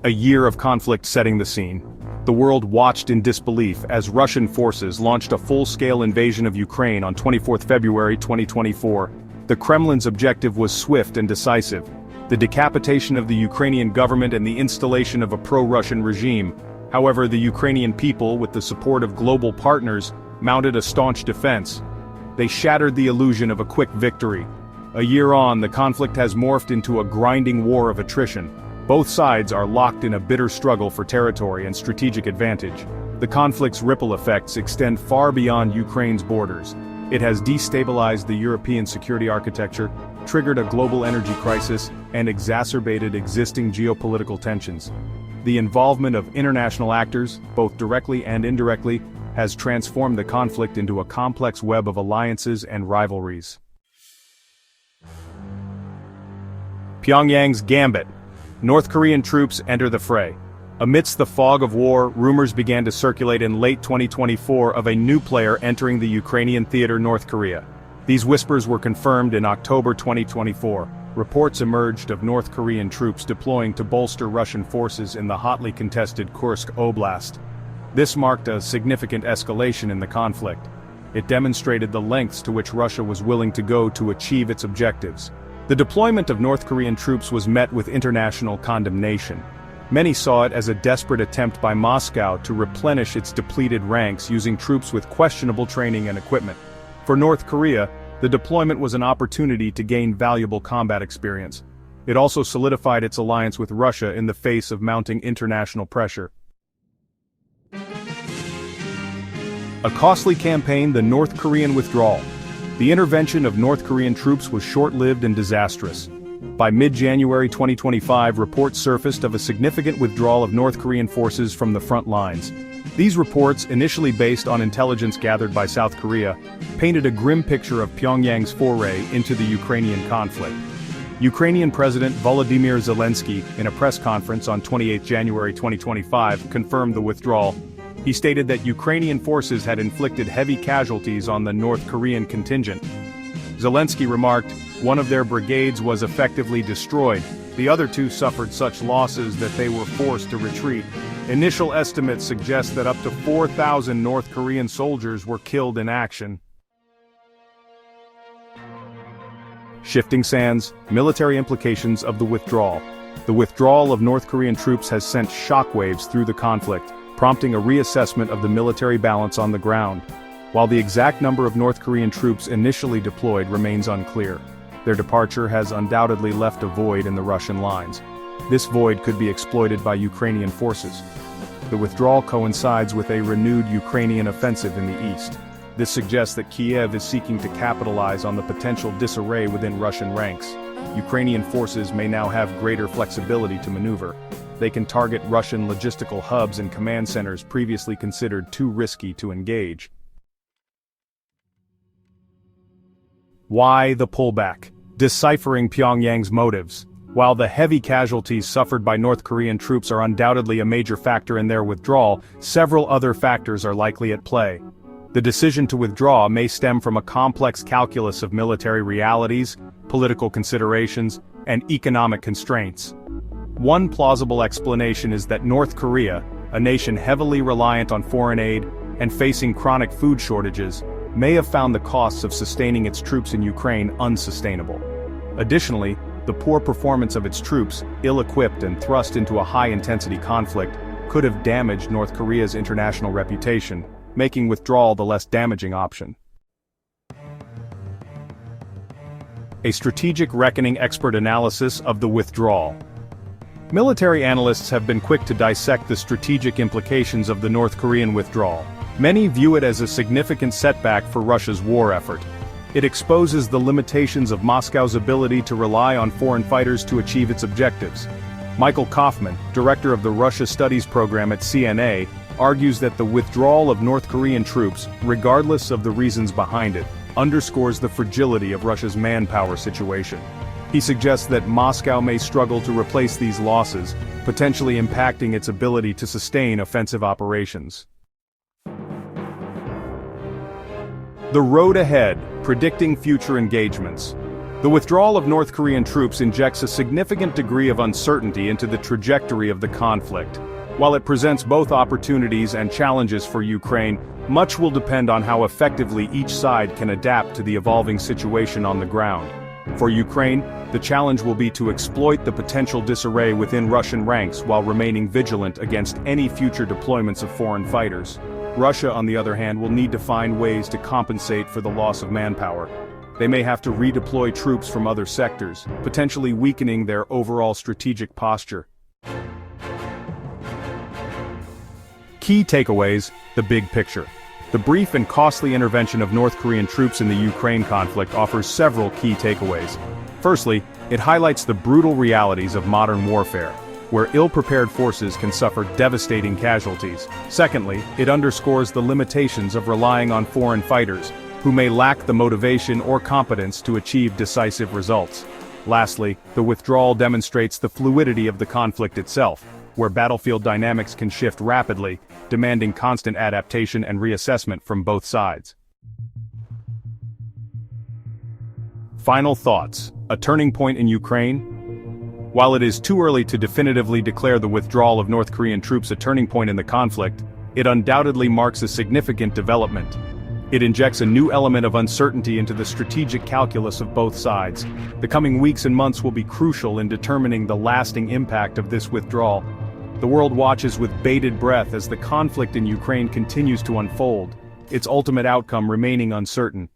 A year of conflict setting the scene. The world watched in disbelief as Russian forces launched a full-scale invasion of Ukraine on 24 February 2024. The Kremlin's objective was swift and decisive: the decapitation of the Ukrainian government and the installation of a pro-Russian regime. However, the Ukrainian people, with the support of global partners, mounted a staunch defense. They shattered the illusion of a quick victory. A year on, the conflict has morphed into a grinding war of attrition. Both sides are locked in a bitter struggle for territory and strategic advantage. The conflict's ripple effects extend far beyond Ukraine's borders. It has destabilized the European security architecture, triggered a global energy crisis, and exacerbated existing geopolitical tensions. The involvement of international actors, both directly and indirectly, has transformed the conflict into a complex web of alliances and rivalries. Pyongyang's gambit. North Korean troops enter the fray. Amidst the fog of war, rumors began to circulate in late 2024 of a new player entering the Ukrainian theater, North Korea. These whispers were confirmed in October 2024. Reports emerged of North Korean troops deploying to bolster Russian forces in the hotly contested Kursk Oblast. This marked a significant escalation in the conflict. It demonstrated the lengths to which Russia was willing to go to achieve its objectives. The deployment of North Korean troops was met with international condemnation. Many saw it as a desperate attempt by Moscow to replenish its depleted ranks using troops with questionable training and equipment. For North Korea, the deployment was an opportunity to gain valuable combat experience. It also solidified its alliance with Russia in the face of mounting international pressure. A costly campaign, the North Korean withdrawal. The intervention of North Korean troops was short-lived and disastrous. By mid-January 2025, reports surfaced of a significant withdrawal of North Korean forces from the front lines. These reports, initially based on intelligence gathered by South Korea, painted a grim picture of Pyongyang's foray into the Ukrainian conflict. Ukrainian President Volodymyr Zelensky, in a press conference on 28 January 2025, confirmed the withdrawal. He stated that Ukrainian forces had inflicted heavy casualties on the North Korean contingent. Zelensky remarked, "One of their brigades was effectively destroyed. The other two suffered such losses that they were forced to retreat. Initial estimates suggest that up to 4,000 North Korean soldiers were killed in action." Shifting sands, military implications of the withdrawal. The withdrawal of North Korean troops has sent shockwaves through the conflict, prompting a reassessment of the military balance on the ground. While the exact number of North Korean troops initially deployed remains unclear, their departure has undoubtedly left a void in the Russian lines. This void could be exploited by Ukrainian forces. The withdrawal coincides with a renewed Ukrainian offensive in the east. This suggests that Kiev is seeking to capitalize on the potential disarray within Russian ranks. Ukrainian forces may now have greater flexibility to maneuver. They can target Russian logistical hubs and command centers previously considered too risky to engage. Why the pullback? Deciphering Pyongyang's motives. While the heavy casualties suffered by North Korean troops are undoubtedly a major factor in their withdrawal, several other factors are likely at play. The decision to withdraw may stem from a complex calculus of military realities, political considerations, and economic constraints. One plausible explanation is that North Korea, a nation heavily reliant on foreign aid and facing chronic food shortages, may have found the costs of sustaining its troops in Ukraine unsustainable. Additionally, the poor performance of its troops, ill-equipped and thrust into a high-intensity conflict, could have damaged North Korea's international reputation, making withdrawal the less damaging option. A strategic reckoning expert analysis of the withdrawal. Military analysts have been quick to dissect the strategic implications of the North Korean withdrawal. Many view it as a significant setback for Russia's war effort. It exposes the limitations of Moscow's ability to rely on foreign fighters to achieve its objectives. Michael Kaufman, director of the Russia Studies program at CNA, argues that the withdrawal of North Korean troops, regardless of the reasons behind it, underscores the fragility of Russia's manpower situation. He suggests that Moscow may struggle to replace these losses, potentially impacting its ability to sustain offensive operations. The road ahead, predicting future engagements. The withdrawal of North Korean troops injects a significant degree of uncertainty into the trajectory of the conflict. While it presents both opportunities and challenges for Ukraine, much will depend on how effectively each side can adapt to the evolving situation on the ground. For Ukraine, the challenge will be to exploit the potential disarray within Russian ranks while remaining vigilant against any future deployments of foreign fighters. Russia, on the other hand, will need to find ways to compensate for the loss of manpower. They may have to redeploy troops from other sectors, potentially weakening their overall strategic posture. Key takeaways: the big picture. The brief and costly intervention of North Korean troops in the Ukraine conflict offers several key takeaways. Firstly, it highlights the brutal realities of modern warfare, where ill-prepared forces can suffer devastating casualties. Secondly, it underscores the limitations of relying on foreign fighters, who may lack the motivation or competence to achieve decisive results. Lastly, the withdrawal demonstrates the fluidity of the conflict itself, where battlefield dynamics can shift rapidly, demanding constant adaptation and reassessment from both sides. Final thoughts: a turning point in Ukraine? While it is too early to definitively declare the withdrawal of North Korean troops a turning point in the conflict, it undoubtedly marks a significant development. It injects a new element of uncertainty into the strategic calculus of both sides. The coming weeks and months will be crucial in determining the lasting impact of this withdrawal. The world watches with bated breath as the conflict in Ukraine continues to unfold, its ultimate outcome remaining uncertain.